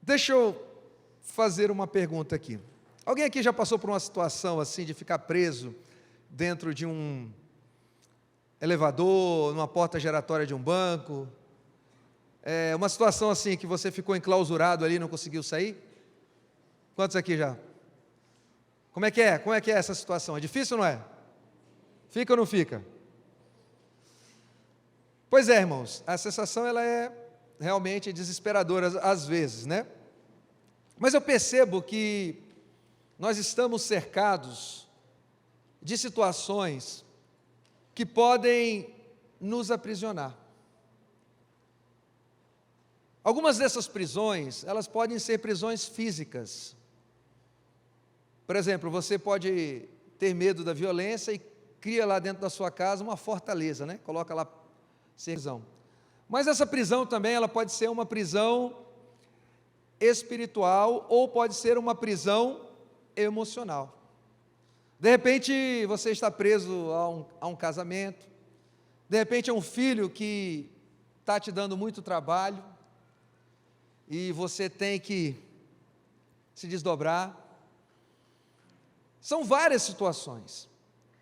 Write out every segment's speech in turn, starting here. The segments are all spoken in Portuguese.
Deixa eu fazer uma pergunta aqui. Alguém aqui já passou por uma situação assim de ficar preso dentro de um elevador, numa porta giratória de um banco? Uma situação assim que você ficou enclausurado ali e não conseguiu sair? Quantos aqui já? Como é que é? Como é que é essa situação? É difícil ou não é? Fica ou não fica? Pois é, irmãos, a sensação ela é realmente desesperadora às vezes, né? Mas eu percebo que nós estamos cercados de situações que podem nos aprisionar. Algumas dessas prisões, elas podem ser prisões físicas. Por exemplo, você pode ter medo da violência e cria lá dentro da sua casa uma fortaleza, né? Coloca lá prisão. Mas essa prisão também, ela pode ser uma prisão espiritual ou pode ser uma prisão emocional. De repente, você está preso a um casamento, de repente é um filho que está te dando muito trabalho, e você tem que se desdobrar. São várias situações.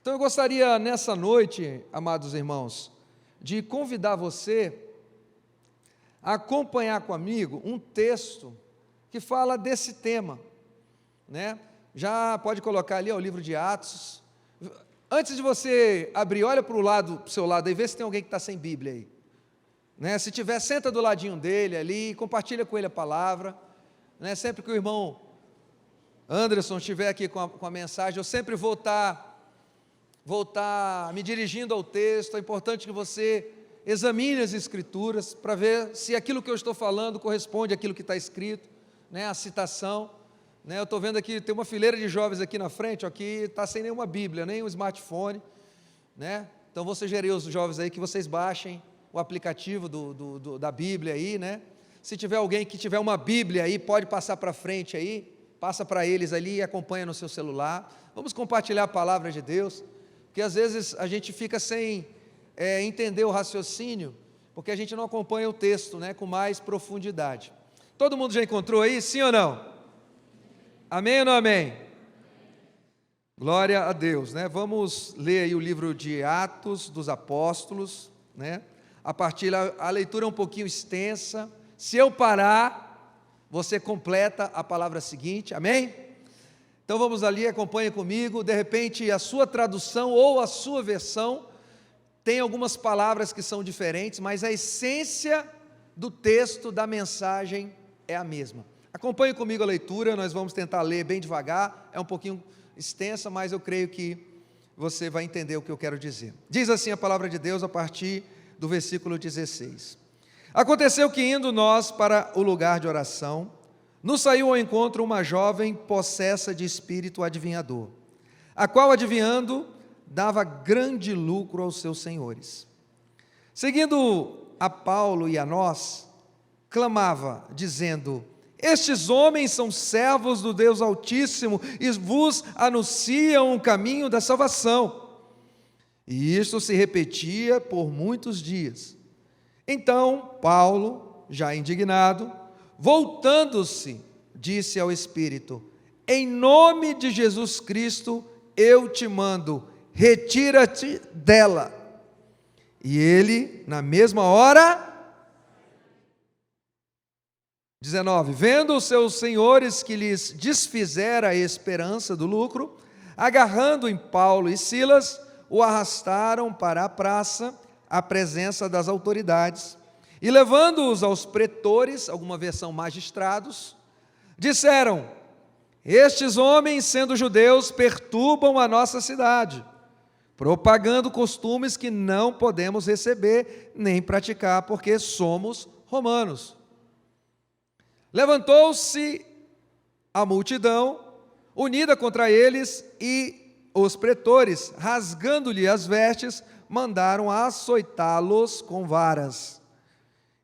Então eu gostaria nessa noite, amados irmãos, de convidar você a acompanhar comigo um texto que fala desse tema, né? Já pode colocar ali o livro de Atos. Antes de você abrir, olha para o seu lado e vê se tem alguém que está sem Bíblia aí. Né? Se tiver, senta do ladinho dele ali, compartilha com ele a palavra, né? Sempre que o irmão Anderson estiver aqui com a mensagem, eu sempre vou estar me dirigindo ao texto. É importante que você examine as escrituras, para ver se aquilo que eu estou falando corresponde àquilo que está escrito, né? A citação, né? Eu estou vendo aqui, tem uma fileira de jovens aqui na frente, ó, que está sem nenhuma Bíblia, nem um smartphone, né? Então vou sugerir aos jovens aí que vocês baixem o aplicativo da Bíblia aí, né? Se tiver alguém que tiver uma Bíblia aí, pode passar para frente aí, passa para eles ali e acompanha no seu celular. Vamos compartilhar a palavra de Deus, porque às vezes a gente fica sem entender o raciocínio, porque a gente não acompanha o texto, né, com mais profundidade. Todo mundo já encontrou aí, sim ou não? Amém ou não amém? Glória a Deus, né? Vamos ler aí o livro de Atos dos Apóstolos, né? A leitura é um pouquinho extensa. Se eu parar, você completa a palavra seguinte, amém? Então vamos ali, acompanhe comigo. De repente a sua tradução ou a sua versão tem algumas palavras que são diferentes, mas a essência do texto, da mensagem é a mesma. Acompanhe comigo a leitura, nós vamos tentar ler bem devagar, é um pouquinho extensa, mas eu creio que você vai entender o que eu quero dizer. Diz assim a palavra de Deus a partir do versículo 16. Aconteceu que indo nós para o lugar de oração, nos saiu ao encontro uma jovem possessa de espírito adivinhador, a qual adivinhando dava grande lucro aos seus senhores. Seguindo a Paulo e a nós, clamava, dizendo: estes homens são servos do Deus Altíssimo e vos anunciam o caminho da salvação. E isto se repetia por muitos dias. Então Paulo, já indignado, voltando-se, disse ao Espírito: em nome de Jesus Cristo eu te mando, retira-te dela. E ele, na mesma hora, 19, vendo os seus senhores que lhes desfizera a esperança do lucro, agarrando em Paulo e Silas, o arrastaram para a praça, à presença das autoridades, e levando-os aos pretores, alguma versão magistrados, disseram: estes homens, sendo judeus, perturbam a nossa cidade, propagando costumes que não podemos receber nem praticar, porque somos romanos. Levantou-se a multidão, unida contra eles, e os pretores, rasgando-lhe as vestes, mandaram açoitá-los com varas.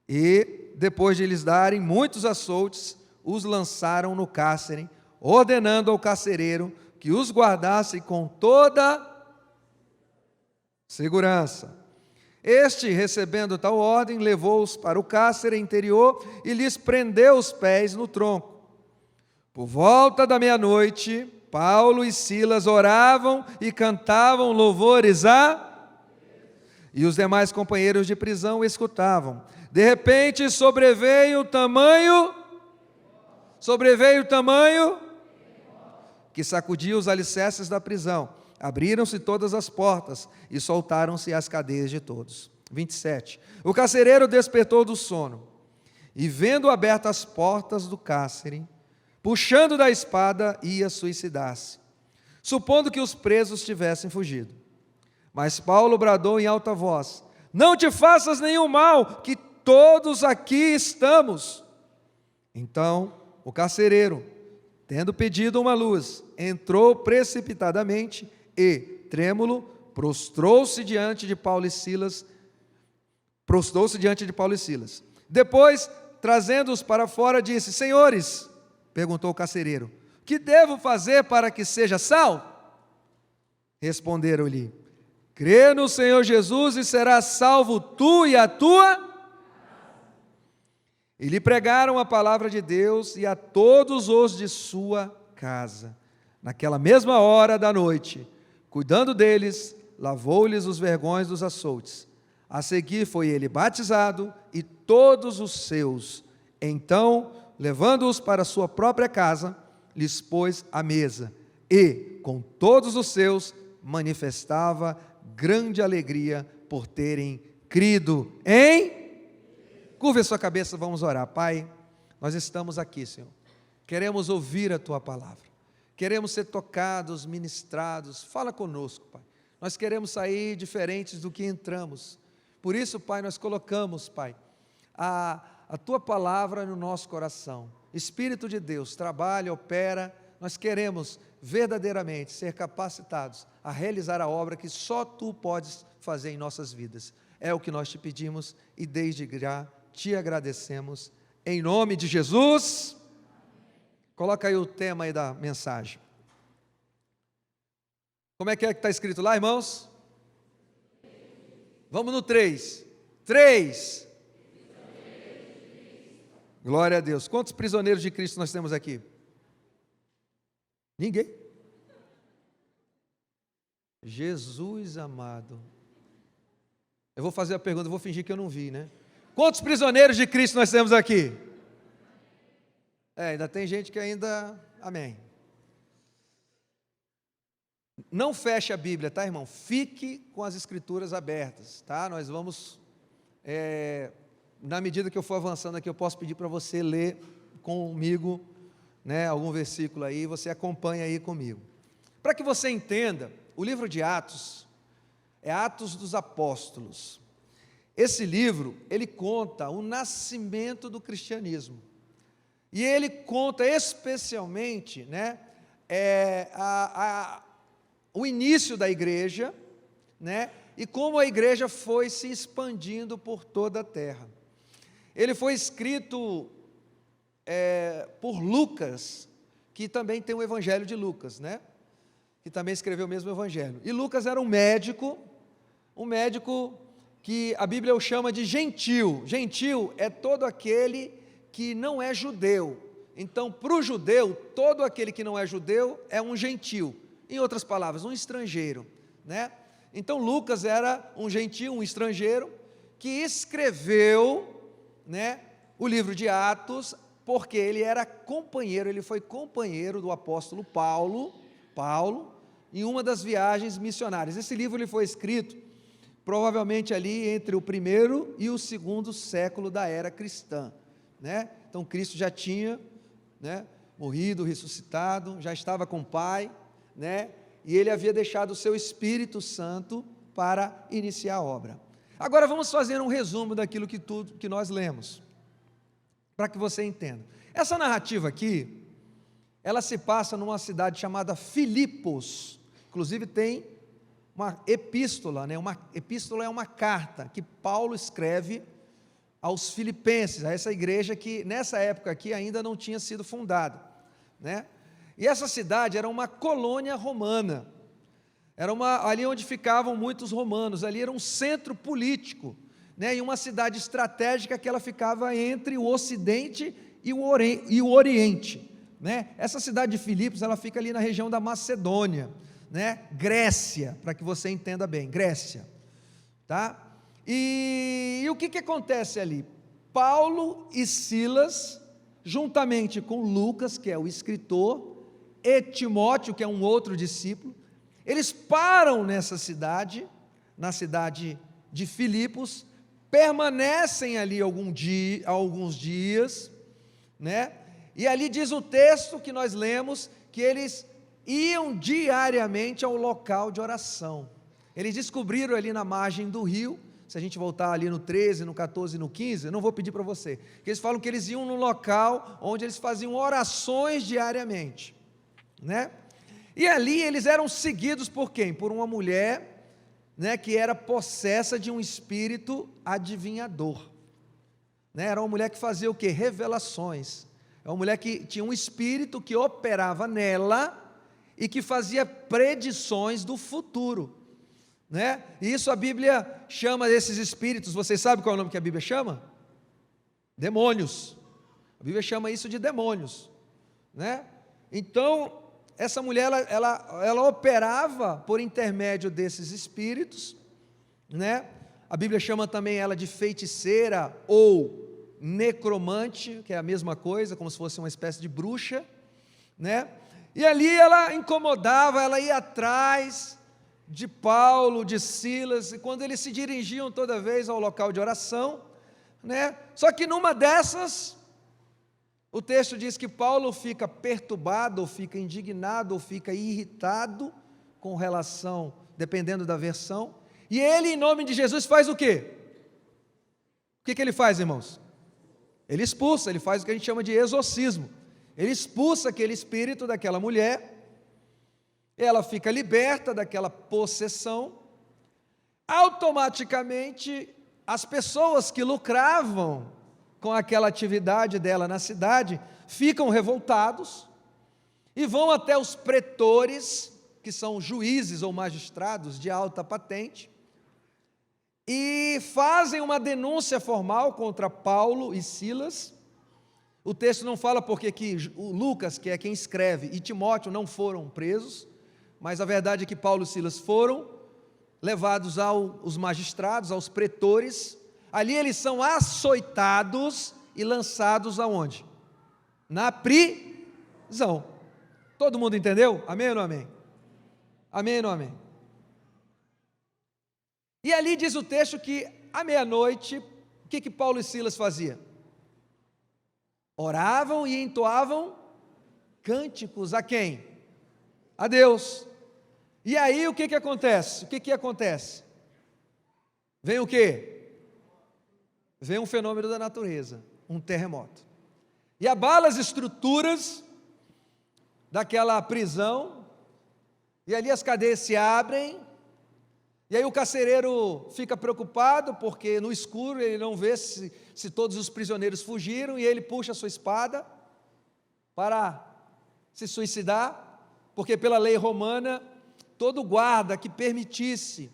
E, depois de lhes darem muitos açoutes, os lançaram no cárcere, ordenando ao carcereiro que os guardasse com toda segurança. Este, recebendo tal ordem, levou-os para o cárcere interior e lhes prendeu os pés no tronco. Por volta da meia-noite, Paulo e Silas oravam e cantavam louvores e os demais companheiros de prisão escutavam. De repente sobreveio o tamanho que sacudiu os alicerces da prisão. Abriram-se todas as portas e soltaram-se as cadeias de todos. 27. O carcereiro despertou do sono e, vendo abertas as portas do cárcere, puxando da espada, ia suicidar-se, supondo que os presos tivessem fugido. Mas Paulo bradou em alta voz: não te faças nenhum mal, que todos aqui estamos. Então o carcereiro, tendo pedido uma luz, entrou precipitadamente e, trêmulo, prostrou-se diante de Paulo e Silas. Depois, trazendo-os para fora, disse: senhores, perguntou o carcereiro, que devo fazer para que seja salvo? Responderam-lhe: crê no Senhor Jesus e serás salvo tu e a tua. E lhe pregaram a palavra de Deus e a todos os de sua casa. Naquela mesma hora da noite, cuidando deles, lavou-lhes os vergões dos açoutes. A seguir foi ele batizado e todos os seus. Então, levando-os para sua própria casa, lhes pôs à mesa e, com todos os seus, manifestava grande alegria por terem crido em... Curva a sua cabeça, vamos orar. Pai, nós estamos aqui, Senhor. Queremos ouvir a Tua palavra. Queremos ser tocados, ministrados. Fala conosco, Pai. Nós queremos sair diferentes do que entramos. Por isso, Pai, nós colocamos, Pai, a Tua palavra no nosso coração. Espírito de Deus, trabalha, opera. Nós queremos verdadeiramente ser capacitados a realizar a obra que só Tu podes fazer em nossas vidas. É o que nós te pedimos e desde já te agradecemos. Em nome de Jesus. Coloca aí o tema aí da mensagem. Como é que está escrito lá, irmãos? Vamos no 3. 3. Glória a Deus. Quantos prisioneiros de Cristo nós temos aqui? Ninguém. Jesus amado. Eu vou fazer a pergunta, vou fingir que eu não vi, né? Quantos prisioneiros de Cristo nós temos aqui? Ainda tem gente que ainda... Amém. Não feche a Bíblia, tá, irmão? Fique com as Escrituras abertas, tá? Nós vamos... na medida que eu for avançando aqui, eu posso pedir para você ler comigo, né, algum versículo aí, você acompanha aí comigo. Para que você entenda, o livro de Atos é Atos dos Apóstolos. Esse livro, ele conta o nascimento do cristianismo. E ele conta especialmente, né, o início da igreja, né, e como a igreja foi se expandindo por toda a terra. Ele foi escrito por Lucas, que também tem o Evangelho de Lucas, né, que também escreveu o mesmo Evangelho. E Lucas era um médico que a Bíblia o chama de gentil. Gentil é todo aquele que não é judeu. Então, para o judeu, todo aquele que não é judeu é um gentil. Em outras palavras, um estrangeiro, né? Então, Lucas era um gentil, um estrangeiro, que escreveu, né, o livro de Atos, porque ele era companheiro, ele foi companheiro do apóstolo Paulo, em uma das viagens missionárias. Esse livro ele foi escrito provavelmente ali entre o primeiro e o segundo século da era cristã, né? Então Cristo já tinha, né, morrido, ressuscitado, já estava com o Pai, né? E ele havia deixado o seu Espírito Santo para iniciar a obra. Agora vamos fazer um resumo daquilo que nós lemos, para que você entenda. Essa narrativa aqui, ela se passa numa cidade chamada Filipos. Inclusive tem uma epístola, né? Uma epístola é uma carta que Paulo escreve aos filipenses, a essa igreja que nessa época aqui ainda não tinha sido fundada, né? E essa cidade era uma colônia romana. ali onde ficavam muitos romanos, ali era um centro político, né, e uma cidade estratégica que ela ficava entre o Ocidente e o Oriente, né? Essa cidade de Filipos, ela fica ali na região da Macedônia, né? Grécia, para que você entenda bem, Grécia, tá? E o que acontece ali? Paulo e Silas, juntamente com Lucas, que é o escritor, e Timóteo, que é um outro discípulo, eles param nessa cidade, na cidade de Filipos, permanecem ali alguns dias, né? E ali diz o texto que nós lemos, que eles iam diariamente ao local de oração. Eles descobriram ali na margem do rio, se a gente voltar ali no 13, no 14 e no 15, eu não vou pedir para você, que eles falam que eles iam no local onde eles faziam orações diariamente, né? E ali eles eram seguidos por quem? Por uma mulher, né, que era possessa de um espírito adivinhador, né? Era uma mulher que fazia o quê? Revelações. É uma mulher que tinha um espírito que operava nela e que fazia predições do futuro, né? E isso a Bíblia chama desses espíritos, vocês sabem qual é o nome que a Bíblia chama? Demônios. A Bíblia chama isso de demônios, né? Então, essa mulher, ela operava por intermédio desses espíritos, né? A Bíblia chama também ela de feiticeira ou necromante, que é a mesma coisa, como se fosse uma espécie de bruxa, né? E ali ela incomodava, ela ia atrás de Paulo, de Silas, e quando eles se dirigiam toda vez ao local de oração, né? Só que numa dessas, o texto diz que Paulo fica perturbado, ou fica indignado, ou fica irritado com relação, dependendo da versão, e ele, em nome de Jesus, faz o quê? O que ele faz, irmãos? Ele expulsa, ele faz o que a gente chama de exorcismo. Ele expulsa aquele espírito daquela mulher, ela fica liberta daquela possessão. Automaticamente, as pessoas que lucravam com aquela atividade dela na cidade ficam revoltados e vão até os pretores, que são juízes ou magistrados de alta patente, e fazem uma denúncia formal contra Paulo e Silas. O texto não fala porque que o Lucas, que é quem escreve, e Timóteo não foram presos, mas a verdade é que Paulo e Silas foram levados aos magistrados, aos pretores. Ali eles são açoitados e lançados aonde? Na prisão. Todo mundo entendeu? Amém ou não amém? Amém ou não amém? E ali diz o texto que à meia-noite, o que Paulo e Silas faziam? Oravam e entoavam cânticos a quem? A Deus. E aí o que acontece? O que acontece? Vem o quê? Vem um fenômeno da natureza, um terremoto. E abala as estruturas daquela prisão, e ali as cadeias se abrem, e aí o carcereiro fica preocupado, porque no escuro ele não vê se todos os prisioneiros fugiram, e ele puxa a sua espada para se suicidar, porque pela lei romana, todo guarda que permitisse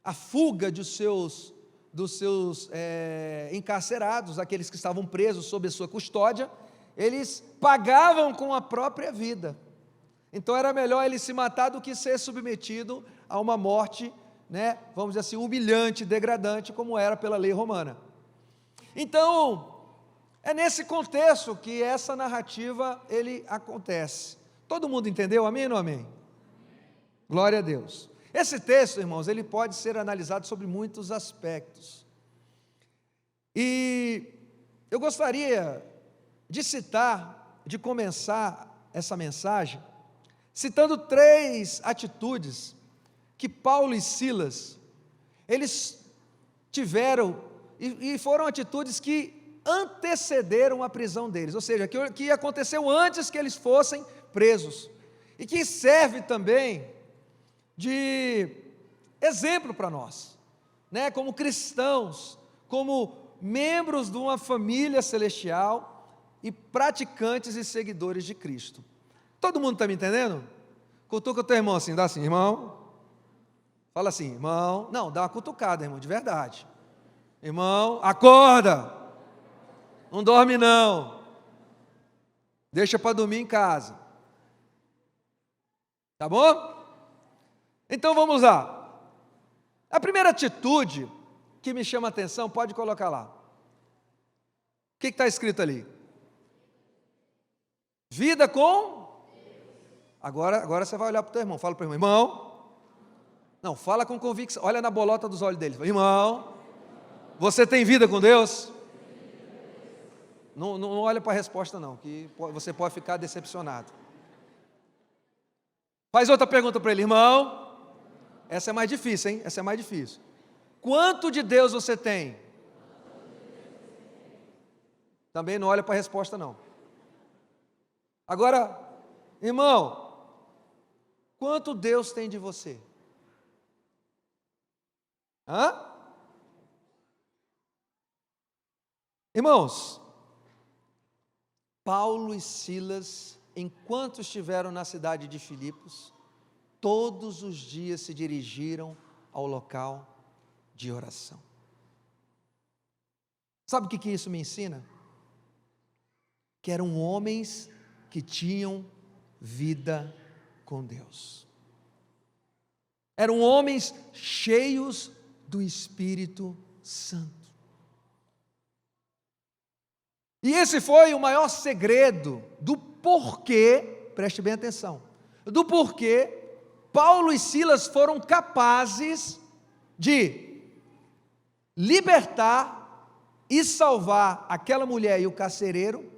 a fuga dos seus encarcerados, aqueles que estavam presos sob a sua custódia, eles pagavam com a própria vida. Então era melhor ele se matar do que ser submetido a uma morte, né, vamos dizer assim, humilhante, degradante, como era pela lei romana. Então, é nesse contexto que essa narrativa ele acontece. Todo mundo entendeu? Amém ou não amém? Glória a Deus. Esse texto, irmãos, ele pode ser analisado sobre muitos aspectos. E eu gostaria de começar essa mensagem, citando 3 atitudes que Paulo e Silas, eles tiveram, e foram atitudes que antecederam a prisão deles, ou seja, que aconteceu antes que eles fossem presos, e que serve também de exemplo para nós, né, como cristãos, como membros de uma família celestial e praticantes e seguidores de Cristo. Todo mundo está me entendendo? Cutuca o teu irmão assim, dá assim, irmão, Fala assim, irmão, não, dá uma cutucada, irmão, de verdade. Irmão, acorda, não dorme não, deixa para dormir em casa. Tá bom? Então vamos lá. A primeira atitude que me chama a atenção, pode colocar lá. O que está escrito ali? Vida com? Agora você vai olhar para o teu irmão, fala para o irmão, não, fala com convicção, olha na bolota dos olhos dele, irmão, você tem vida com Deus? Não olha para a resposta não, que você pode ficar decepcionado. Faz outra pergunta para ele, irmão, essa é mais difícil, hein? Essa é mais difícil. Quanto de Deus você tem? Também não olha para a resposta não. Agora, irmão, quanto Deus tem de você? Hã? Irmãos, Paulo e Silas, enquanto estiveram na cidade de Filipos, todos os dias se dirigiram ao local de oração. Sabe o que isso me ensina? Que eram homens que tinham vida com Deus. Eram homens cheios do Espírito Santo. E esse foi o maior segredo do porquê, preste bem atenção, do porquê Paulo e Silas foram capazes de libertar e salvar aquela mulher e o carcereiro,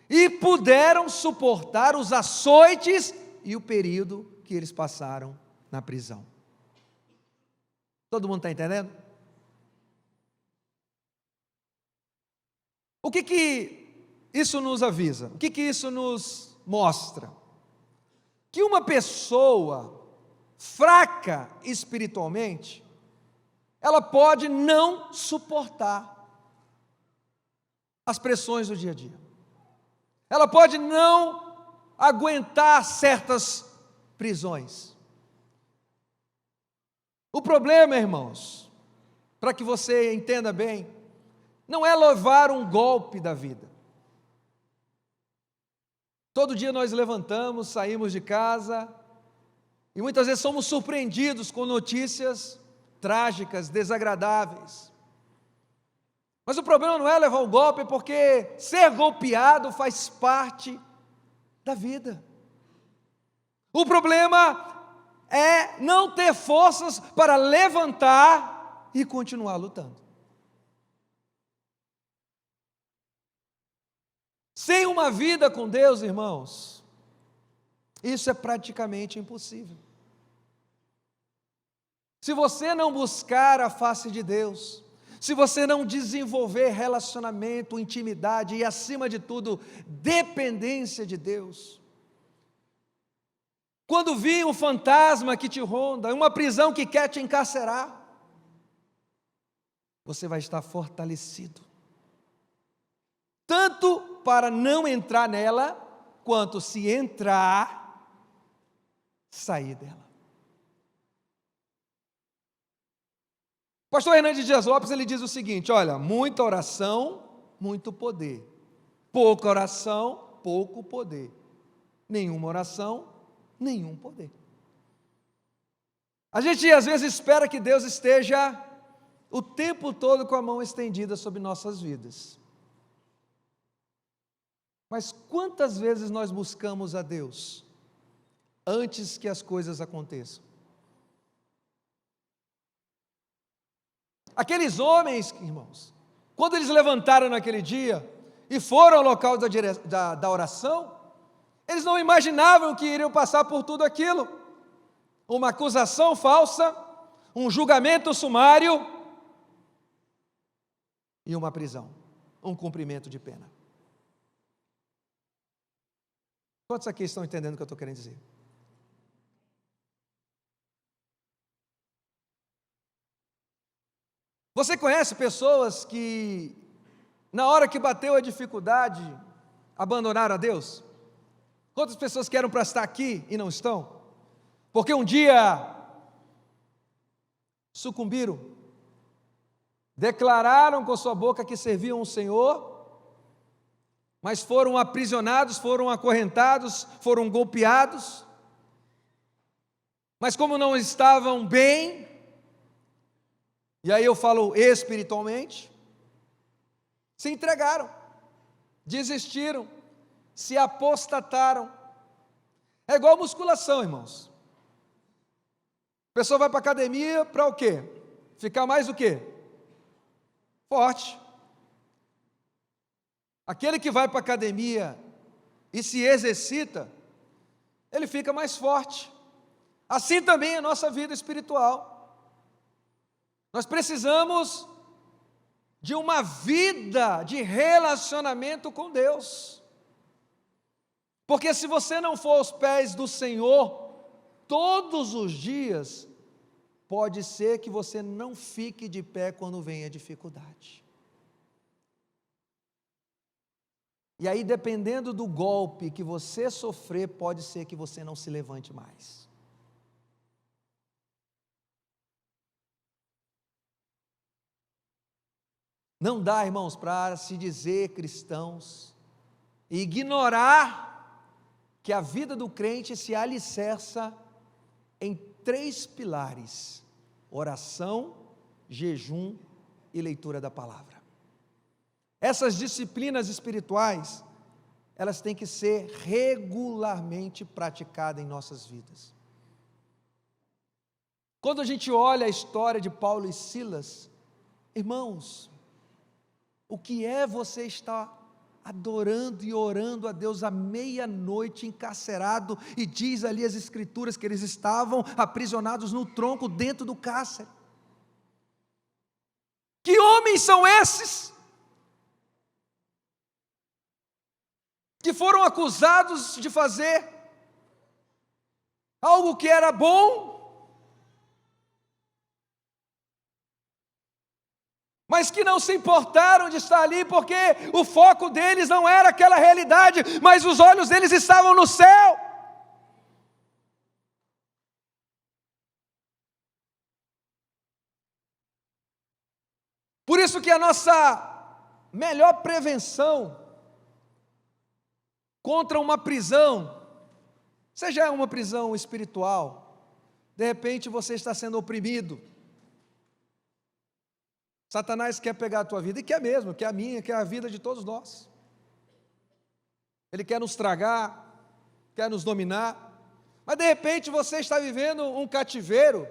e puderam suportar os açoites e o período que eles passaram na prisão. Todo mundo está entendendo? O que isso nos avisa? O que isso nos mostra? Que uma pessoa fraca espiritualmente, ela pode não suportar as pressões do dia a dia. Ela pode não aguentar certas prisões. O problema, irmãos, para que você entenda bem, não é levar um golpe da vida. Todo dia nós levantamos, saímos de casa, e muitas vezes somos surpreendidos com notícias trágicas, desagradáveis. Mas o problema não é levar o golpe, porque ser golpeado faz parte da vida. O problema é não ter forças para levantar e continuar lutando. Sem uma vida com Deus, irmãos, isso é praticamente impossível. Se você não buscar a face de Deus, se você não desenvolver relacionamento, intimidade e, acima de tudo, dependência de Deus, quando vir um fantasma que te ronda, uma prisão que quer te encarcerar, você vai estar fortalecido, tanto para não entrar nela, quanto se entrar, sair dela. Pastor Hernandes Dias Lopes, ele diz o seguinte, olha, muita oração, muito poder. Pouca oração, pouco poder. Nenhuma oração, nenhum poder. A gente às vezes espera que Deus esteja o tempo todo com a mão estendida sobre nossas vidas. Mas quantas vezes nós buscamos a Deus antes que as coisas aconteçam? Aqueles homens, irmãos, quando eles levantaram naquele dia e foram ao local da oração, eles não imaginavam que iriam passar por tudo aquilo. Uma acusação falsa, um julgamento sumário e uma prisão, um cumprimento de pena. Quantos aqui estão entendendo o que eu estou querendo dizer? Você conhece pessoas que, na hora que bateu a dificuldade, abandonaram a Deus? Quantas pessoas que eram para estar aqui e não estão? Porque um dia sucumbiram. Declararam com sua boca que serviam o Senhor, mas foram aprisionados, foram acorrentados, foram golpeados. Mas como não estavam bem, e aí eu falo espiritualmente, se entregaram, desistiram, se apostataram. É igual musculação, irmãos. A pessoa vai para a academia para o quê? Ficar mais o quê? Forte. Aquele que vai para a academia e se exercita, ele fica mais forte. Assim também é a nossa vida espiritual. Nós precisamos de uma vida de relacionamento com Deus. Porque se você não for aos pés do Senhor todos os dias, pode ser que você não fique de pé quando vem a dificuldade. E aí, dependendo do golpe que você sofrer, pode ser que você não se levante mais. Não dá, irmãos, para se dizer cristãos e ignorar que a vida do crente se alicerça em 3 pilares: oração, jejum e leitura da palavra. Essas disciplinas espirituais, elas têm que ser regularmente praticadas em nossas vidas. Quando a gente olha a história de Paulo e Silas, irmãos, o que é você estar adorando e orando a Deus à meia-noite, encarcerado, e diz ali as escrituras que eles estavam aprisionados no tronco dentro do cárcere? Que homens são esses? Que foram acusados de fazer algo que era bom, mas que não se importaram de estar ali, porque o foco deles não era aquela realidade, mas os olhos deles estavam no céu. Por isso que a nossa melhor prevenção contra uma prisão, seja uma prisão espiritual, de repente você está sendo oprimido, Satanás quer pegar a tua vida, e quer mesmo, quer a minha, quer a vida de todos nós. Ele quer nos tragar, quer nos dominar, mas de repente você está vivendo um cativeiro,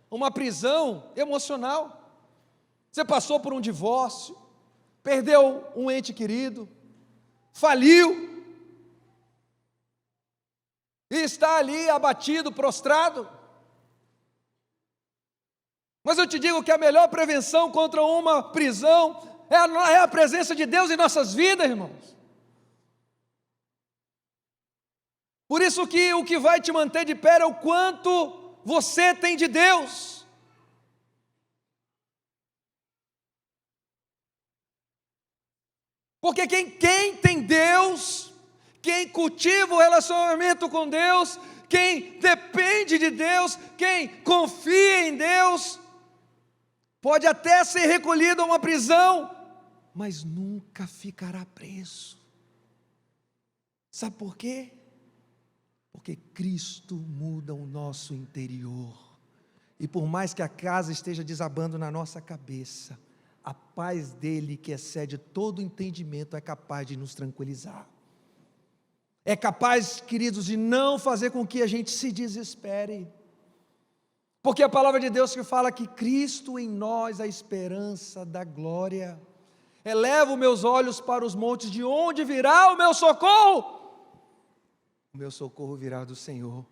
uma prisão emocional. Você passou por um divórcio, perdeu um ente querido, faliu, e está ali abatido, prostrado. Mas eu te digo que a melhor prevenção contra uma prisão é a presença de Deus em nossas vidas, irmãos. Por isso que o que vai te manter de pé é o quanto você tem de Deus. Porque quem tem Deus, quem cultiva o relacionamento com Deus, quem depende de Deus, quem confia em Deus, pode até ser recolhido a uma prisão, mas nunca ficará preso. Sabe por quê? Porque Cristo muda o nosso interior. E por mais que a casa esteja desabando na nossa cabeça, a paz dele, que excede todo entendimento, é capaz de nos tranquilizar. É capaz, queridos, de não fazer com que a gente se desespere. Porque a palavra de Deus que fala que Cristo em nós, a esperança da glória. Elevo meus olhos para os montes, de onde virá o meu socorro? O meu socorro virá do Senhor,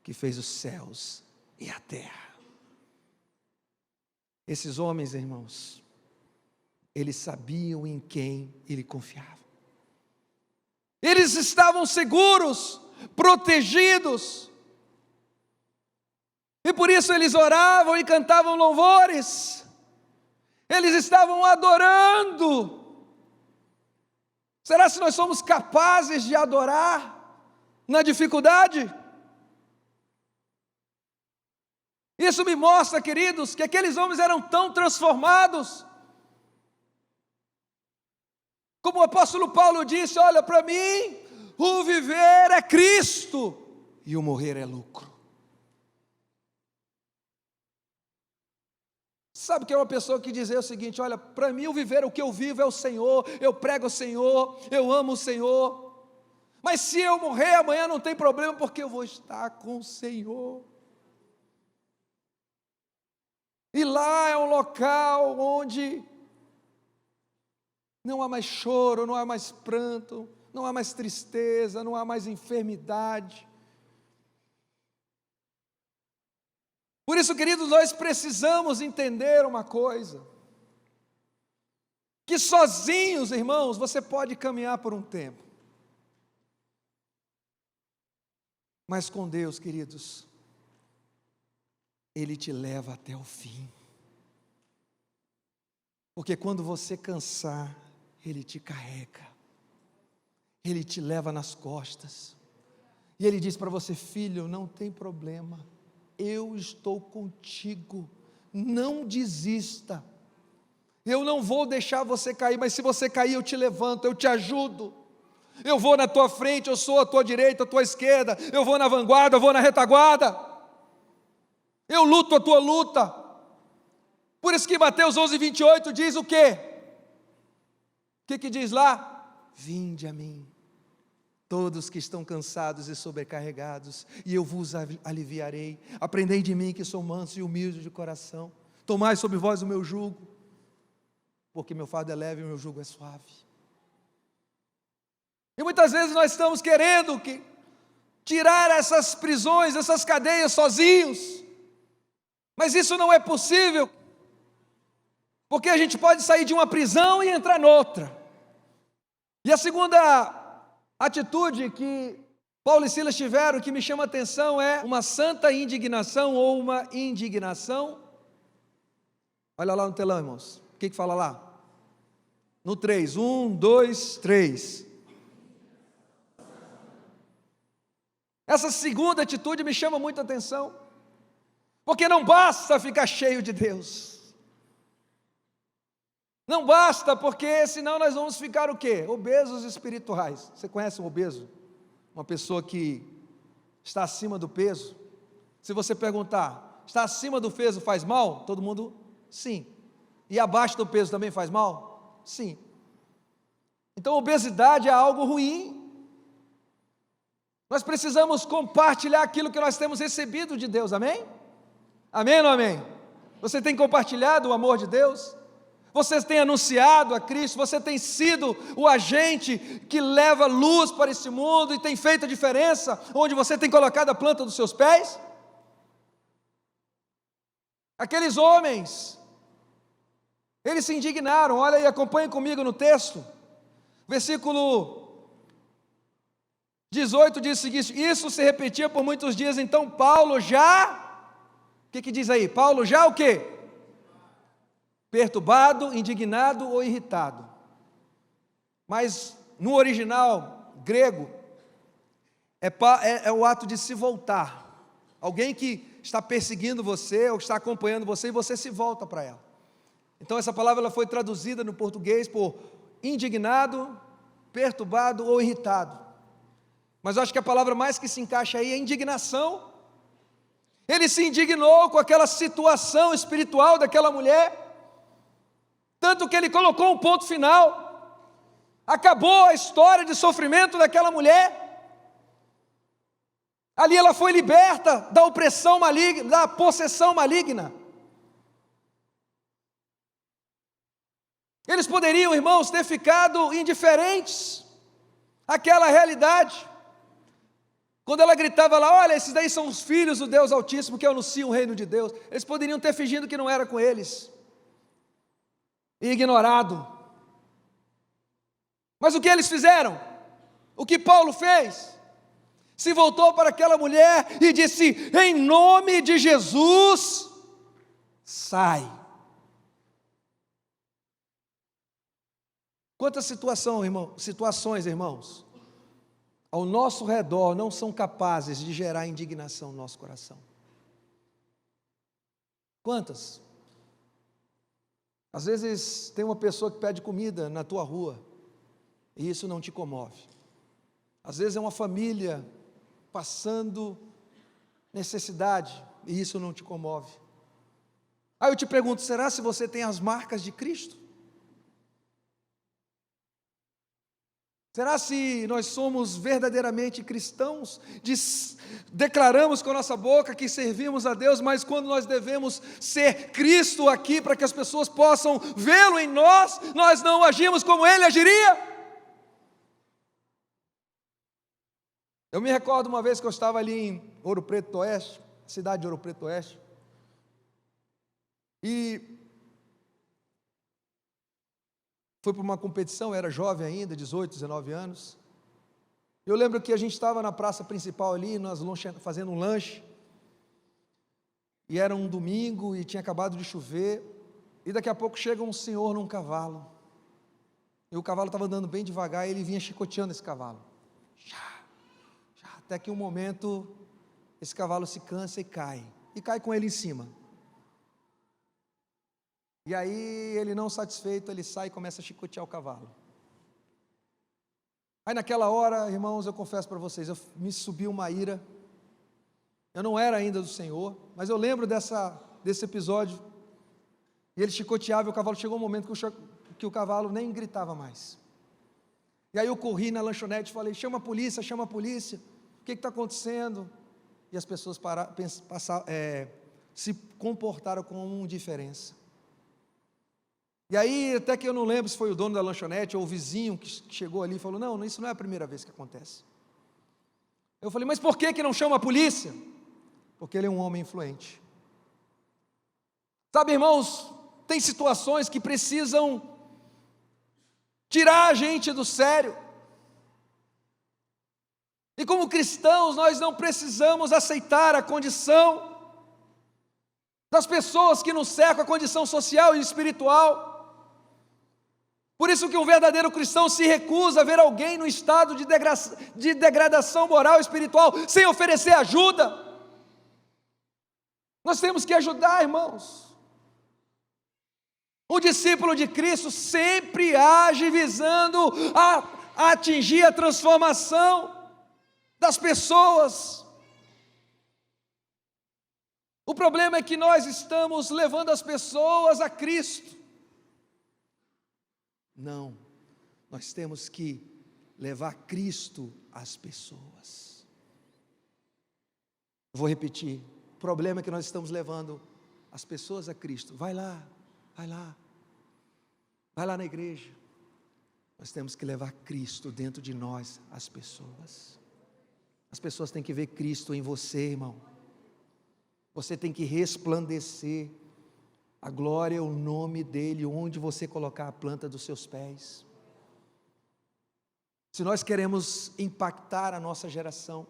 que fez os céus e a terra. Esses homens, irmãos, eles sabiam em quem ele confiava. Eles estavam seguros, protegidos, e por isso eles oravam e cantavam louvores. Eles estavam adorando. Será que nós somos capazes de adorar na dificuldade? Isso me mostra, queridos, que aqueles homens eram tão transformados. Como o apóstolo Paulo disse: olha, para mim, o viver é Cristo e o morrer é lucro. Sabe que é uma pessoa que diz o seguinte: olha, para mim o viver, o que eu vivo é o Senhor, eu prego o Senhor, eu amo o Senhor, mas se eu morrer amanhã não tem problema, porque eu vou estar com o Senhor. E lá é um local onde não há mais choro, não há mais pranto, não há mais tristeza, não há mais enfermidade. Por isso, queridos, nós precisamos entender uma coisa: que sozinhos, irmãos, você pode caminhar por um tempo, mas com Deus, queridos, Ele te leva até o fim. Porque quando você cansar, Ele te carrega, Ele te leva nas costas, e Ele diz para você: filho, não tem problema, eu estou contigo, não desista, eu não vou deixar você cair, mas se você cair eu te levanto, eu te ajudo, eu vou na tua frente, eu sou a tua direita, a tua esquerda, eu vou na vanguarda, eu vou na retaguarda, eu luto a tua luta. Por isso que Mateus 11:28 diz o quê? O que diz lá? Vinde a mim, todos que estão cansados e sobrecarregados, e eu vos aliviarei. Aprendei de mim, que sou manso e humilde de coração. Tomai sobre vós o meu jugo, porque meu fardo é leve e o meu jugo é suave. E muitas vezes nós estamos querendo tirar essas prisões, essas cadeias sozinhos, mas isso não é possível, porque a gente pode sair de uma prisão e entrar noutra. E a segunda atitude que Paulo e Silas tiveram, que me chama a atenção, é uma santa indignação ou uma indignação. Olha lá no telão, irmãos, o que fala lá? No 3, 1, 2, 3. Essa segunda atitude me chama muita atenção, porque não basta ficar cheio de Deus, não basta, porque senão nós vamos ficar o quê? Obesos espirituais. Você conhece um obeso? Uma pessoa que está acima do peso. Se você perguntar, está acima do peso faz mal? Todo mundo, sim. E abaixo do peso também faz mal? Sim. Então obesidade é algo ruim. Nós precisamos compartilhar aquilo que nós temos recebido de Deus, amém? Amém ou não amém? Você tem compartilhado o amor de Deus? Você tem anunciado a Cristo? Você tem sido o agente que leva luz para esse mundo e tem feito a diferença onde você tem colocado a planta dos seus pés? Aqueles homens, eles se indignaram. Olha aí, acompanhe comigo no texto, versículo 18 diz o seguinte: isso se repetia por muitos dias, então Paulo já, o que diz aí? Paulo já o quê? Perturbado, indignado ou irritado. Mas no original grego, é o ato de se voltar. Alguém que está perseguindo você, ou está acompanhando você, e você se volta para ela. Então essa palavra ela foi traduzida no português por indignado, perturbado ou irritado. Mas eu acho que a palavra mais que se encaixa aí é indignação. Ele se indignou com aquela situação espiritual daquela mulher, tanto que ele colocou um ponto final. Acabou a história de sofrimento daquela mulher. Ali ela foi liberta da opressão maligna, da possessão maligna. Eles poderiam, irmãos, ter ficado indiferentes àquela realidade. Quando ela gritava lá: olha, esses daí são os filhos do Deus Altíssimo que anunciam o reino de Deus. Eles poderiam ter fingido que não era com eles e ignorado. Mas o que eles fizeram? O que Paulo fez? Se voltou para aquela mulher e disse: em nome de Jesus, sai. Quantas situações, irmãos, ao nosso redor não são capazes de gerar indignação no nosso coração? Quantas? Às vezes tem uma pessoa que pede comida na tua rua e isso não te comove. Às vezes é uma família passando necessidade e isso não te comove. Aí eu te pergunto, será se você tem as marcas de Cristo? Será se nós somos verdadeiramente cristãos? Declaramos com a nossa boca que servimos a Deus, mas quando nós devemos ser Cristo aqui para que as pessoas possam vê-lo em nós, nós não agimos como Ele agiria? Eu me recordo uma vez que eu estava ali em Ouro Preto do Oeste, cidade de Ouro Preto do Oeste, e fui para uma competição, eu era jovem ainda, 18, 19 anos. Eu lembro que a gente estava na praça principal ali, nós fazendo um lanche, e era um domingo e tinha acabado de chover, e daqui a pouco chega um senhor num cavalo, e o cavalo estava andando bem devagar, e ele vinha chicoteando esse cavalo, até que um momento, esse cavalo se cansa e cai com ele em cima. E aí ele não satisfeito, ele sai e começa a chicotear o cavalo. Aí naquela hora, irmãos, eu confesso para vocês, me subiu uma ira. Eu não era ainda do Senhor, mas eu lembro desse episódio. E ele chicoteava e o cavalo, chegou um momento que o cavalo nem gritava mais. E aí eu corri na lanchonete e falei, chama a polícia, o que está acontecendo? E as pessoas se comportaram com indiferença. E aí, até que eu não lembro se foi o dono da lanchonete ou o vizinho que chegou ali e falou, não, isso não é a primeira vez que acontece. Eu falei, mas por que não chama a polícia? Porque ele é um homem influente. Sabe, irmãos, tem situações que precisam tirar a gente do sério. E como cristãos, nós não precisamos aceitar a condição das pessoas que nos cercam, a condição social e espiritual. Por isso que um verdadeiro cristão se recusa a ver alguém no estado de degradação moral e espiritual, sem oferecer ajuda. Nós temos que ajudar, irmãos. O discípulo de Cristo sempre age visando a atingir a transformação das pessoas. O problema é que nós estamos levando as pessoas a Cristo. Não, nós temos que levar Cristo às pessoas. Vou repetir, o problema é que nós estamos levando as pessoas a Cristo. Vai lá na igreja. Nós temos que levar Cristo dentro de nós às pessoas. As pessoas têm que ver Cristo em você, irmão. Você tem que resplandecer a glória é o nome dEle, onde você colocar a planta dos seus pés. Se nós queremos impactar a nossa geração,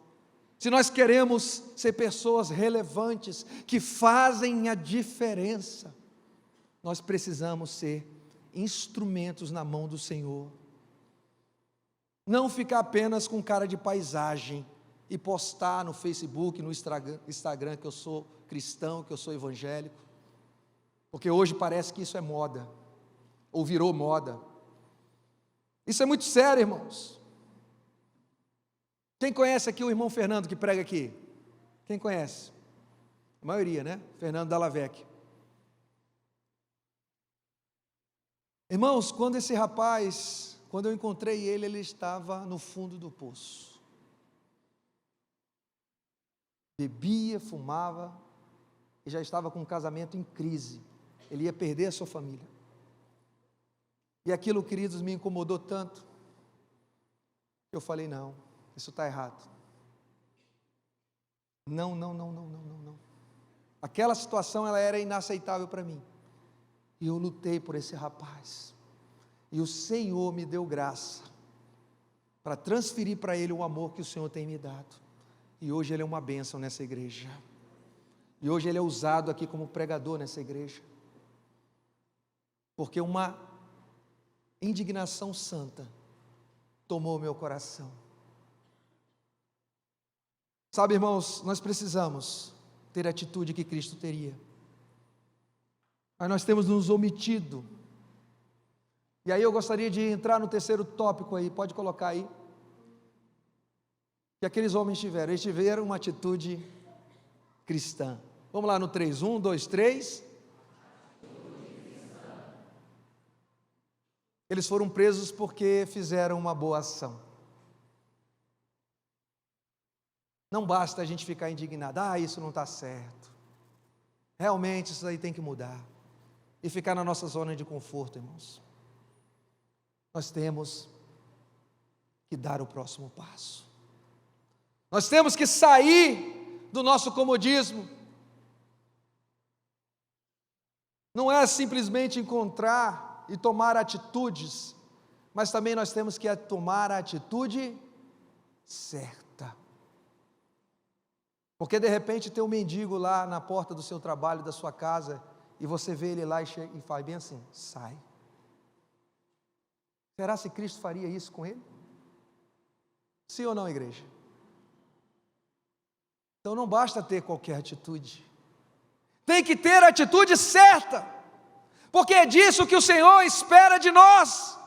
se nós queremos ser pessoas relevantes, que fazem a diferença, nós precisamos ser instrumentos na mão do Senhor. Não ficar apenas com cara de paisagem e postar no Facebook, no Instagram que eu sou cristão, que eu sou evangélico. Porque hoje parece que isso é moda, ou virou moda. Isso é muito sério, irmãos. Quem conhece aqui o irmão Fernando que prega aqui? Quem conhece? A maioria, né? Fernando Dallavec. Irmãos, quando eu encontrei ele, ele estava no fundo do poço. Bebia, fumava, e já estava com um casamento em crise. Ele ia perder a sua família. E aquilo, queridos, me incomodou tanto. Eu falei, não, isso está errado. Não. Aquela situação, ela era inaceitável para mim. E eu lutei por esse rapaz. E o Senhor me deu graça para transferir para ele o amor que o Senhor tem me dado. E hoje ele é uma bênção nessa igreja. E hoje ele é usado aqui como pregador nessa igreja. Porque uma indignação santa tomou o meu coração. Sabe, irmãos, nós precisamos ter a atitude que Cristo teria. Mas nós temos nos omitido. E aí eu gostaria de entrar no terceiro tópico aí, pode colocar aí. Que aqueles homens tiveram, eles tiveram uma atitude cristã. Vamos lá no 3, 1, 2, 3. Eles foram presos porque fizeram uma boa ação. Não basta a gente ficar indignado, isso não está certo. Realmente isso aí tem que mudar. E ficar na nossa zona de conforto, irmãos. Nós temos que dar o próximo passo. Nós temos que sair do nosso comodismo. Não é simplesmente encontrar e tomar atitudes, mas também nós temos que tomar a atitude certa. Porque de repente tem um mendigo lá na porta do seu trabalho, da sua casa, e você vê ele lá e faz bem assim, sai. Será se Cristo faria isso com ele? Sim ou não, igreja? Então não basta ter qualquer atitude, tem que ter a atitude certa, porque é disso que o Senhor espera de nós.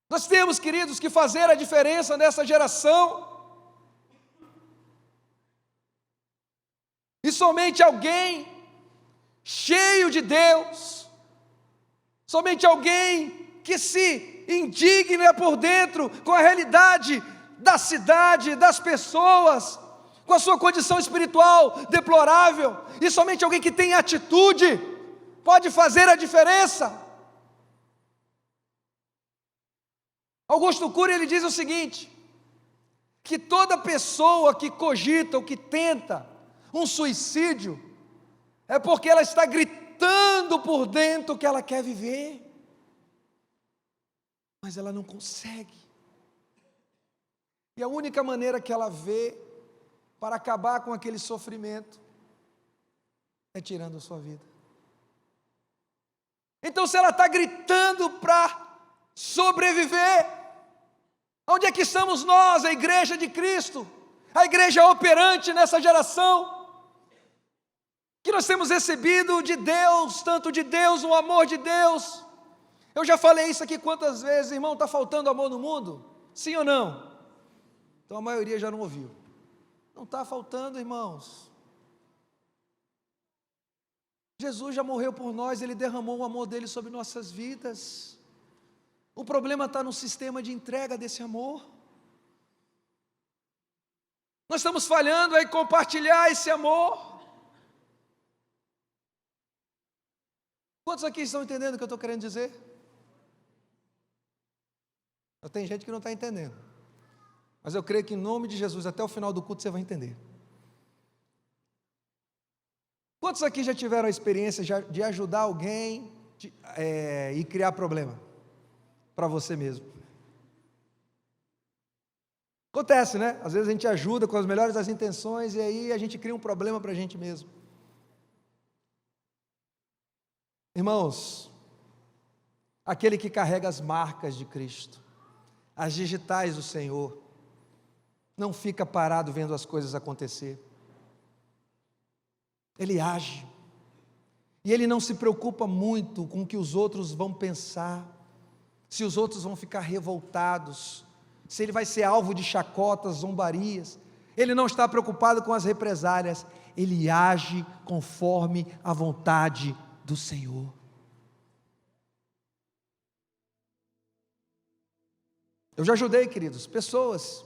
Nós temos, queridos, que fazer a diferença nessa geração, e somente alguém cheio de Deus, somente alguém que se indigna por dentro com a realidade da cidade, das pessoas, com a sua condição espiritual deplorável, e somente alguém que tem atitude pode fazer a diferença. Augusto Cury, ele diz o seguinte, que toda pessoa que cogita ou que tenta um suicídio, é porque ela está gritando por dentro que ela quer viver, mas ela não consegue. E a única maneira que ela vê para acabar com aquele sofrimento é tirando a sua vida. Então, se ela está gritando para sobreviver, onde é que estamos nós, a igreja de Cristo, a igreja operante nessa geração, que nós temos recebido de Deus, tanto de Deus, o amor de Deus? Eu já falei isso aqui quantas vezes, irmão, está faltando amor no mundo? Sim ou não? Então a maioria já não ouviu. Não está faltando, irmãos. Jesus já morreu por nós, Ele derramou o amor dEle sobre nossas vidas. O problema está no sistema de entrega desse amor. Nós estamos falhando em compartilhar esse amor. Quantos aqui estão entendendo o que eu estou querendo dizer? Tem gente que não está entendendo, mas eu creio que em nome de Jesus, até o final do culto você vai entender. Quantos aqui já tiveram a experiência de ajudar alguém e criar problema para você mesmo? Acontece, né? Às vezes a gente ajuda com as melhores das intenções e aí a gente cria um problema para a gente mesmo. Irmãos, aquele que carrega as marcas de Cristo, as digitais do Senhor, não fica parado vendo as coisas acontecer. Ele age, e ele não se preocupa muito com o que os outros vão pensar, se os outros vão ficar revoltados, se ele vai ser alvo de chacotas, zombarias. Ele não está preocupado com as represálias, ele age conforme a vontade do Senhor. Eu já ajudei, queridos, pessoas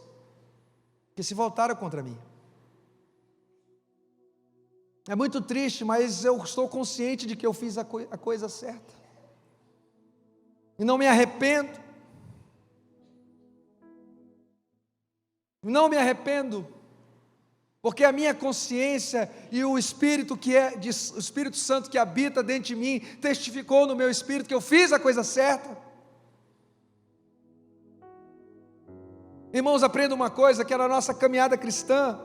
que se voltaram contra mim. É muito triste, mas eu estou consciente de que eu fiz a coisa certa. E não me arrependo. Não me arrependo, porque a minha consciência e o Espírito o Espírito Santo que habita dentro de mim, testificou no meu espírito que eu fiz a coisa certa. Irmãos, aprenda uma coisa, que a nossa caminhada cristã,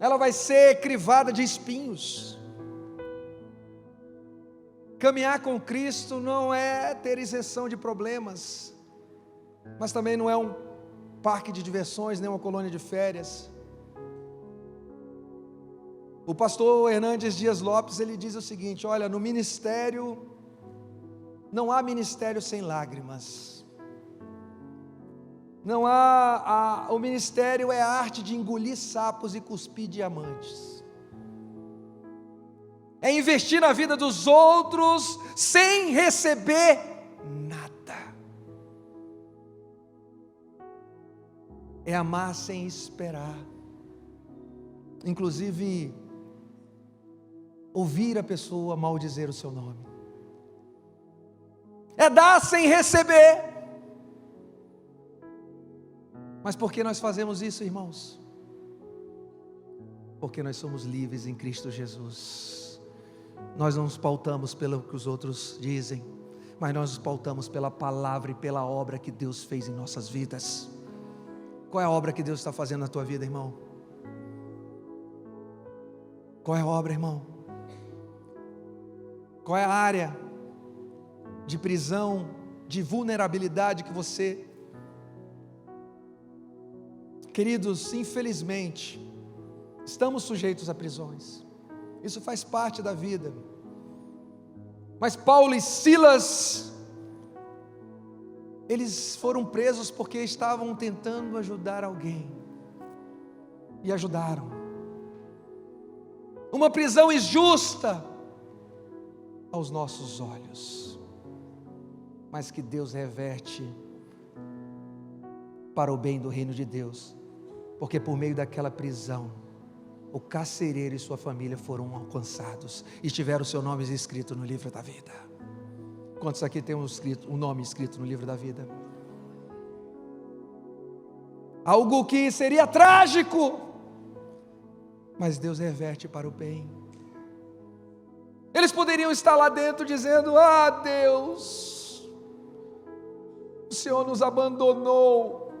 ela vai ser crivada de espinhos. Caminhar com Cristo não é ter isenção de problemas, mas também não é um parque de diversões, nem uma colônia de férias. O pastor Hernandes Dias Lopes, ele diz o seguinte: olha, no ministério, não há ministério sem lágrimas. Não o ministério é a arte de engolir sapos e cuspir diamantes. É investir na vida dos outros sem receber nada. É amar sem esperar. Inclusive, ouvir a pessoa maldizer o seu nome. É dar sem receber. Mas por que nós fazemos isso, irmãos? Porque nós somos livres em Cristo Jesus. Nós não nos pautamos pelo que os outros dizem, mas nós nos pautamos pela palavra e pela obra que Deus fez em nossas vidas. Qual é a obra que Deus está fazendo na tua vida, irmão? Qual é a obra, irmão? Qual é a área de prisão, de vulnerabilidade que você... Queridos, infelizmente, estamos sujeitos a prisões. Isso faz parte da vida. Mas Paulo e Silas, eles foram presos porque estavam tentando ajudar alguém. E ajudaram. Uma prisão injusta aos nossos olhos, mas que Deus reverte para o bem do reino de Deus, porque por meio daquela prisão, o carcereiro e sua família foram alcançados e tiveram seu nome escrito no livro da vida. Quantos aqui tem um nome escrito no livro da vida? Algo que seria trágico, mas Deus reverte para o bem. Eles poderiam estar lá dentro dizendo: ah, Deus, o Senhor nos abandonou,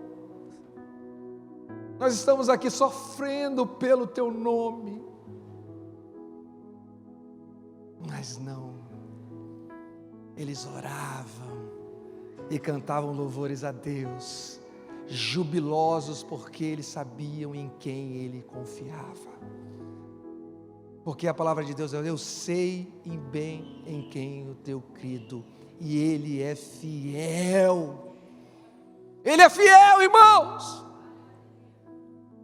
nós estamos aqui sofrendo pelo teu nome. Mas não, eles oravam e cantavam louvores a Deus, jubilosos porque eles sabiam em quem ele confiava. Porque a palavra de Deus é: eu sei bem em quem eu tenho crido, e ele é fiel. Ele é fiel, irmãos.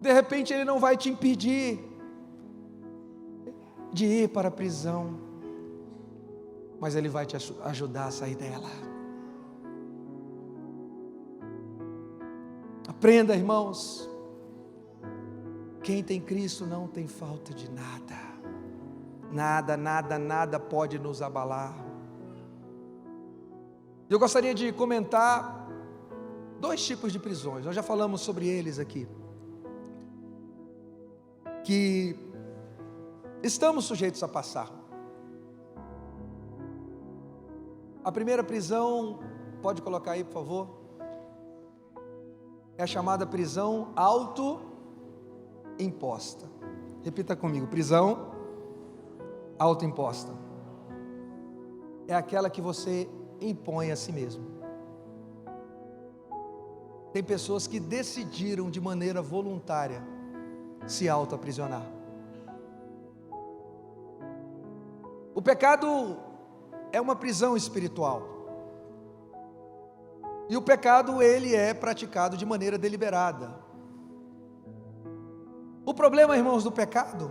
De repente ele não vai te impedir de ir para a prisão, mas ele vai te ajudar a sair dela. Aprenda, irmãos, quem tem Cristo não tem falta de nada. Nada, nada, nada pode nos abalar. Eu gostaria de comentar 2 tipos de prisões. Nós já falamos sobre eles aqui, que estamos sujeitos a passar. A primeira prisão, pode colocar aí, por favor, é a chamada prisão autoimposta. Repita comigo: prisão autoimposta. É aquela que você impõe a si mesmo. Tem pessoas que decidiram de maneira voluntária se auto-aprisionar. O pecado é uma prisão espiritual. E o pecado, ele é praticado de maneira deliberada. O problema, irmãos, do pecado,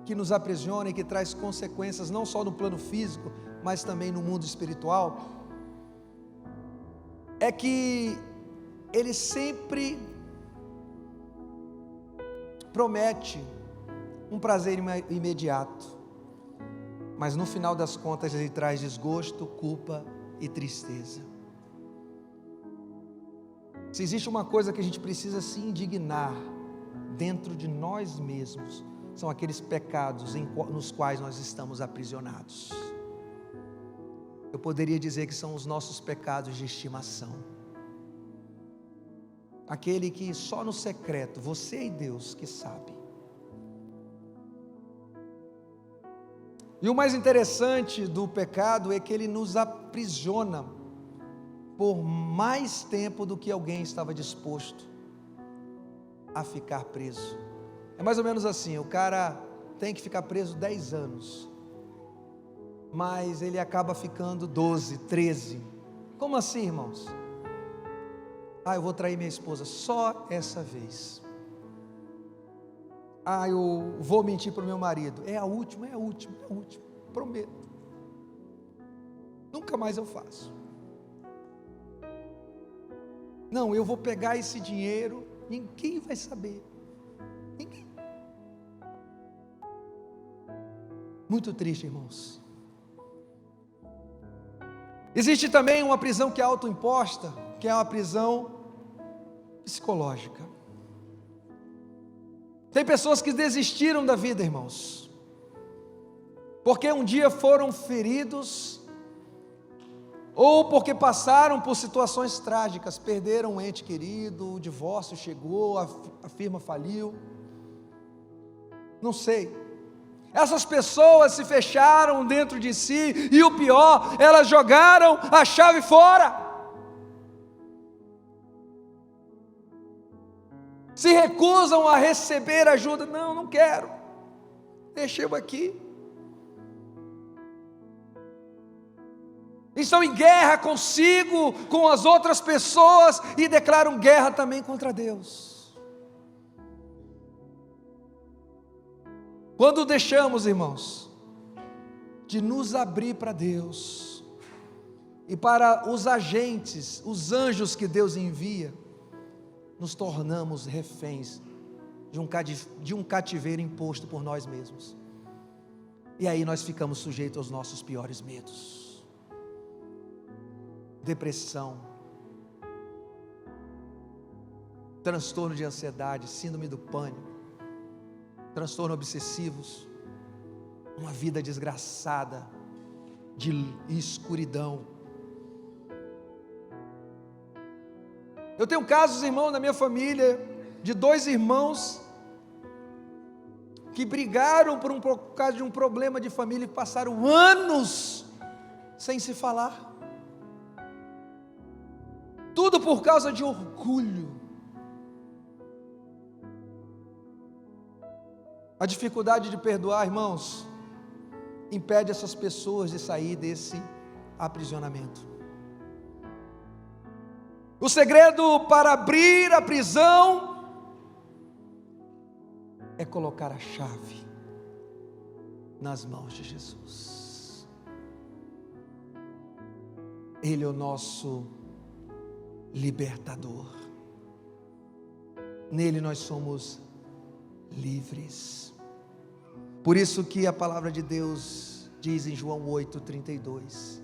que nos aprisiona e que traz consequências não só no plano físico, mas também no mundo espiritual, é que ele sempre promete um prazer imediato, mas no final das contas ele traz desgosto, culpa e tristeza. Se existe uma coisa que a gente precisa se indignar dentro de nós mesmos, são aqueles pecados nos quais nós estamos aprisionados. Eu poderia dizer que são os nossos pecados de estimação. Aquele que só no secreto, você e Deus que sabe. E o mais interessante do pecado é que ele nos aprisiona por mais tempo do que alguém estava disposto a ficar preso. É mais ou menos assim: o cara tem que ficar preso 10 anos, mas ele acaba ficando 12, 13. Como assim, irmãos? Eu vou trair minha esposa só essa vez. Eu vou mentir para o meu marido. É a última, prometo. Nunca mais eu faço. Não, eu vou pegar esse dinheiro, ninguém vai saber. Ninguém. Muito triste, irmãos. Existe também uma prisão que é autoimposta, que é uma prisão psicológica. Tem pessoas que desistiram da vida, irmãos, porque um dia foram feridos, ou porque passaram por situações trágicas, perderam um ente querido, o divórcio chegou, a firma faliu, não sei. Essas pessoas se fecharam dentro de si, e o pior, elas jogaram a chave fora. Se recusam a receber ajuda. Não quero, deixa eu aqui. Estão em guerra consigo, com as outras pessoas, e declaram guerra também contra Deus. Quando deixamos, irmãos, de nos abrir para Deus, e para os agentes, os anjos que Deus envia, nos tornamos reféns de um cativeiro imposto por nós mesmos. E aí nós ficamos sujeitos aos nossos piores medos. Depressão, transtorno de ansiedade, síndrome do pânico, transtorno obsessivos, uma vida desgraçada de escuridão. Eu tenho casos, irmão, na minha família, de 2 irmãos que brigaram por causa de um problema de família e passaram anos sem se falar. Tudo por causa de orgulho. A dificuldade de perdoar, irmãos, impede essas pessoas de sair desse aprisionamento. O segredo para abrir a prisão é colocar a chave nas mãos de Jesus. Ele é o nosso libertador. Nele nós somos livres. Por isso que a palavra de Deus diz em João 8:32: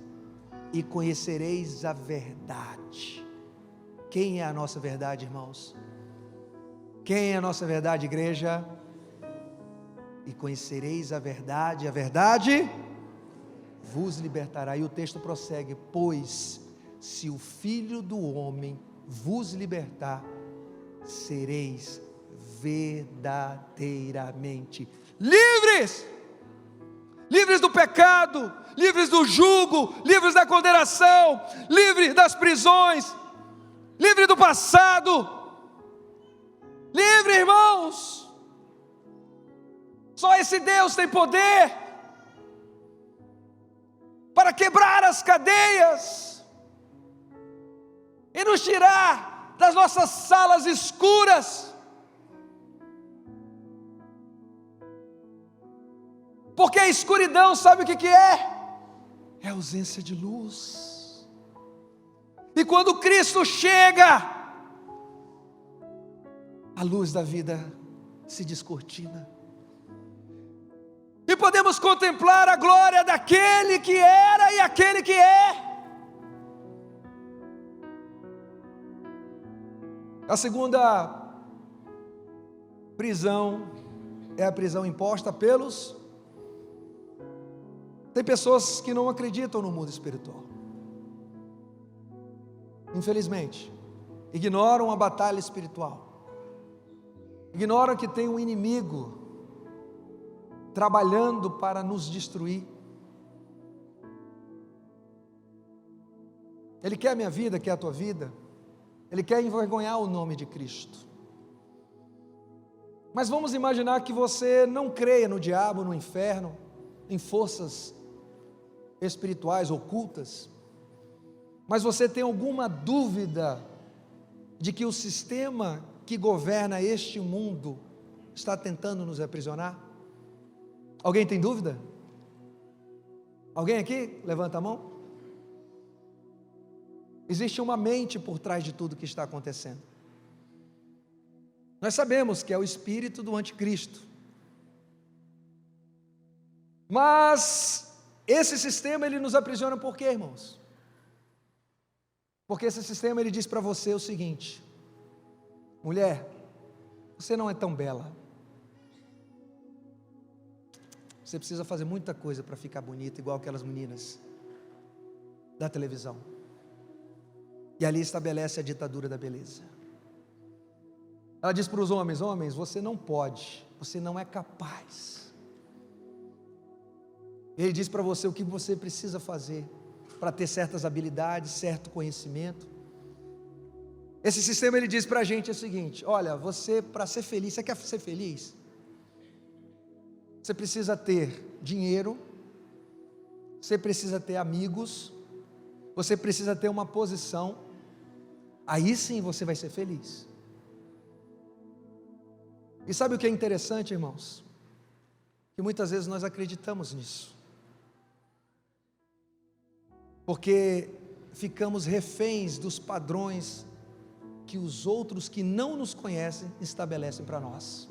e conhecereis a verdade. Quem é a nossa verdade, irmãos? Quem é a nossa verdade, igreja? E conhecereis a verdade vos libertará. E o texto prossegue: pois se o Filho do Homem vos libertar, sereis verdadeiramente livres. Livres do pecado, livres do jugo, livres da condenação, livres das prisões, livre do passado, livre, irmãos. Só esse Deus tem poder para quebrar as cadeias e nos tirar das nossas salas escuras, porque a escuridão, sabe o que é? É a ausência de luz. E quando Cristo chega, a luz da vida se descortina, e podemos contemplar a glória daquele que era e aquele que é. A segunda prisão é a prisão imposta pelos... Tem pessoas que não acreditam no mundo espiritual, infelizmente, ignoram a batalha espiritual, ignoram que tem um inimigo trabalhando para nos destruir. Ele quer a minha vida, quer a tua vida, ele quer envergonhar o nome de Cristo. Mas vamos imaginar que você não creia no diabo, no inferno, em forças espirituais ocultas, mas você tem alguma dúvida de que o sistema que governa este mundo está tentando nos aprisionar? Alguém tem dúvida? Alguém aqui? Levanta a mão. Existe uma mente por trás de tudo que está acontecendo. Nós sabemos que é o espírito do anticristo. Mas esse sistema ele nos aprisiona por quê, irmãos? Porque esse sistema ele diz para você o seguinte: mulher, você não é tão bela. Você precisa fazer muita coisa para ficar bonita, igual aquelas meninas da televisão. E ali estabelece a ditadura da beleza. Ela diz para os homens: homens, você não pode, você não é capaz. Ele diz para você o que você precisa fazer para ter certas habilidades, certo conhecimento. Esse sistema ele diz para a gente o seguinte: olha, você para ser feliz, você quer ser feliz? Você precisa ter dinheiro, você precisa ter amigos, você precisa ter uma posição, aí sim você vai ser feliz. E sabe o que é interessante, irmãos? Que muitas vezes nós acreditamos nisso, porque ficamos reféns dos padrões que os outros que não nos conhecem estabelecem para nós.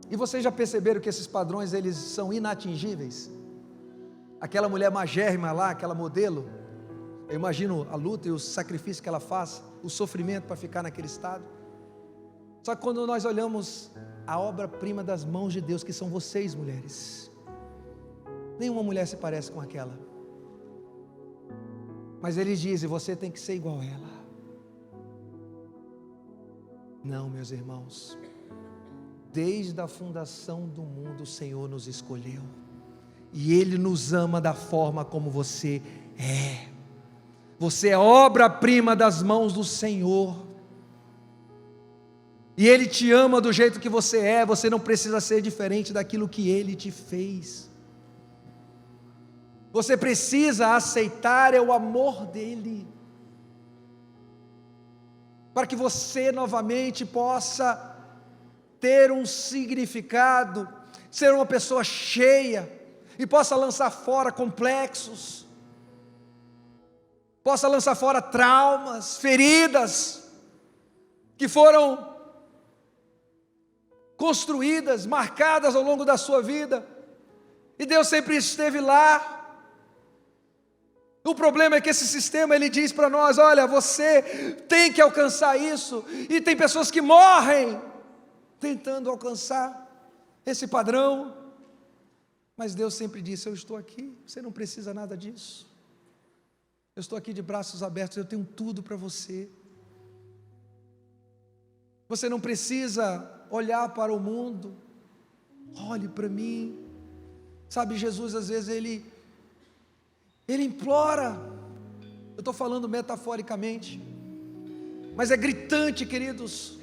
E vocês já perceberam que esses padrões eles são inatingíveis? Aquela mulher magérrima lá, aquela modelo, eu imagino a luta e o sacrifício que ela faz, o sofrimento para ficar naquele estado. Só que quando nós olhamos a obra-prima das mãos de Deus, que são vocês, mulheres, nenhuma mulher se parece com aquela. Mas eles dizem: você tem que ser igual a ela. Não, meus irmãos, desde a fundação do mundo o Senhor nos escolheu, e Ele nos ama da forma como você é. Você é obra-prima das mãos do Senhor, e Ele te ama do jeito que você é. Você não precisa ser diferente daquilo que Ele te fez. Você precisa aceitar o amor dEle, para que você novamente possa ter um significado, ser uma pessoa cheia, e possa lançar fora complexos, possa lançar fora traumas, feridas, que foram construídas, marcadas ao longo da sua vida, e Deus sempre esteve lá. O problema é que esse sistema ele diz para nós: olha, você tem que alcançar isso, e tem pessoas que morrem tentando alcançar esse padrão, mas Deus sempre disse: eu estou aqui, você não precisa nada disso, eu estou aqui de braços abertos, eu tenho tudo para você. Você não precisa olhar para o mundo, olhe para mim. Sabe, Jesus às vezes ele implora, eu estou falando metaforicamente, mas é gritante, queridos,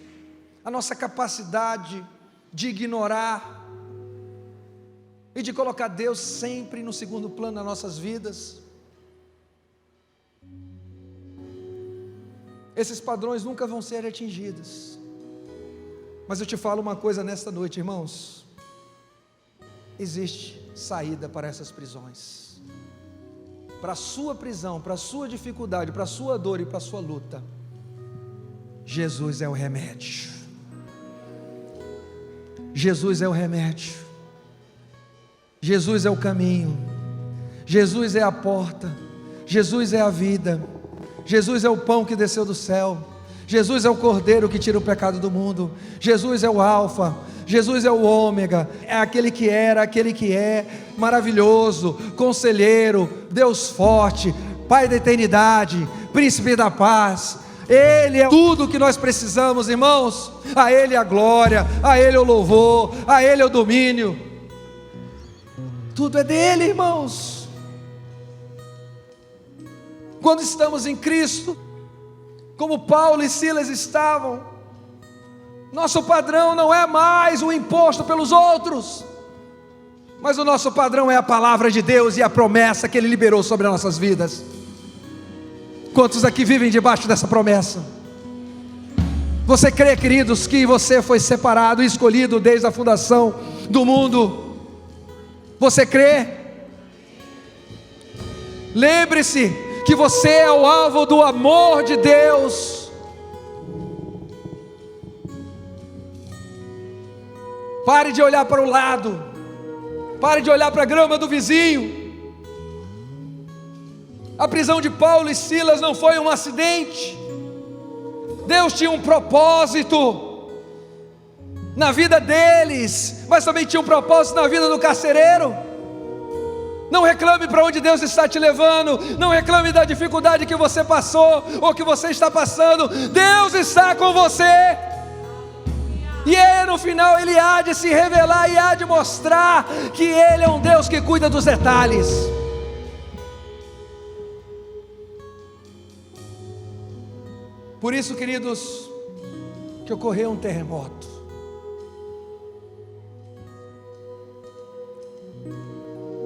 a nossa capacidade de ignorar e de colocar Deus sempre no segundo plano nas nossas vidas. Esses padrões nunca vão ser atingidos, mas eu te falo uma coisa nesta noite, irmãos: existe saída para essas prisões, para a sua prisão, para a sua dificuldade, para a sua dor e para a sua luta. Jesus é o remédio. Jesus é o remédio, Jesus é o caminho, Jesus é a porta, Jesus é a vida, Jesus é o pão que desceu do céu, Jesus é o Cordeiro que tira o pecado do mundo, Jesus é o Alfa, Jesus é o Ômega, é aquele que era, aquele que é, maravilhoso, conselheiro, Deus forte, Pai da eternidade, Príncipe da paz. Ele é tudo o que nós precisamos, irmãos. A Ele a glória, a Ele o louvor, a Ele o domínio. Tudo é dele, irmãos. Quando estamos em Cristo, como Paulo e Silas estavam, Nosso padrão não é mais o imposto pelos outros, mas o nosso padrão é a palavra de Deus e a promessa que Ele liberou sobre as nossas vidas. Quantos aqui vivem debaixo dessa promessa? Você crê, queridos, que você foi separado e escolhido desde a fundação do mundo? Você crê? Lembre-se que você é o alvo do amor de Deus. Pare de olhar para o lado, pare de olhar para a grama do vizinho. A prisão de Paulo e Silas não foi um acidente. Deus tinha um propósito na vida deles, mas também tinha um propósito na vida do carcereiro. Não reclame para onde Deus está te levando, não reclame da dificuldade que você passou ou que você está passando. Deus está com você, e no final Ele há de se revelar e há de mostrar que Ele é um Deus que cuida dos detalhes. Por isso, queridos, que ocorreu um terremoto.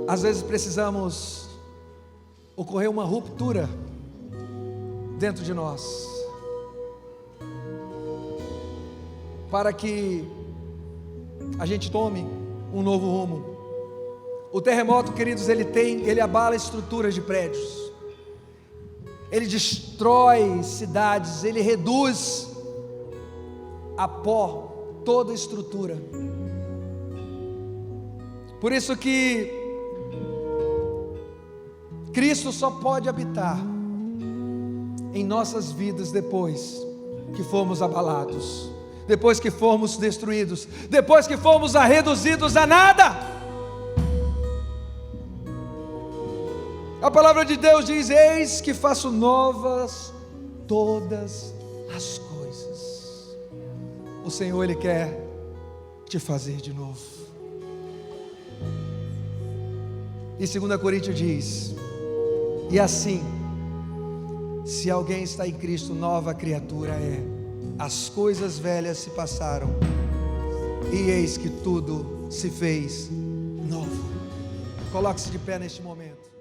Às vezes precisamos ocorrer uma ruptura dentro de nós, para que a gente tome um novo rumo. O terremoto, queridos, ele abala estruturas de prédios, ele destrói cidades, ele reduz a pó toda a estrutura. Por isso que Cristo só pode habitar em nossas vidas depois que formos abalados, depois que formos destruídos, depois que formos reduzidos a nada. A palavra de Deus diz: eis que faço novas todas as coisas. O Senhor, Ele quer te fazer de novo. E 2 Coríntios diz: e assim, se alguém está em Cristo, nova criatura é. As coisas velhas se passaram, e eis que tudo se fez novo. Coloque-se de pé neste momento.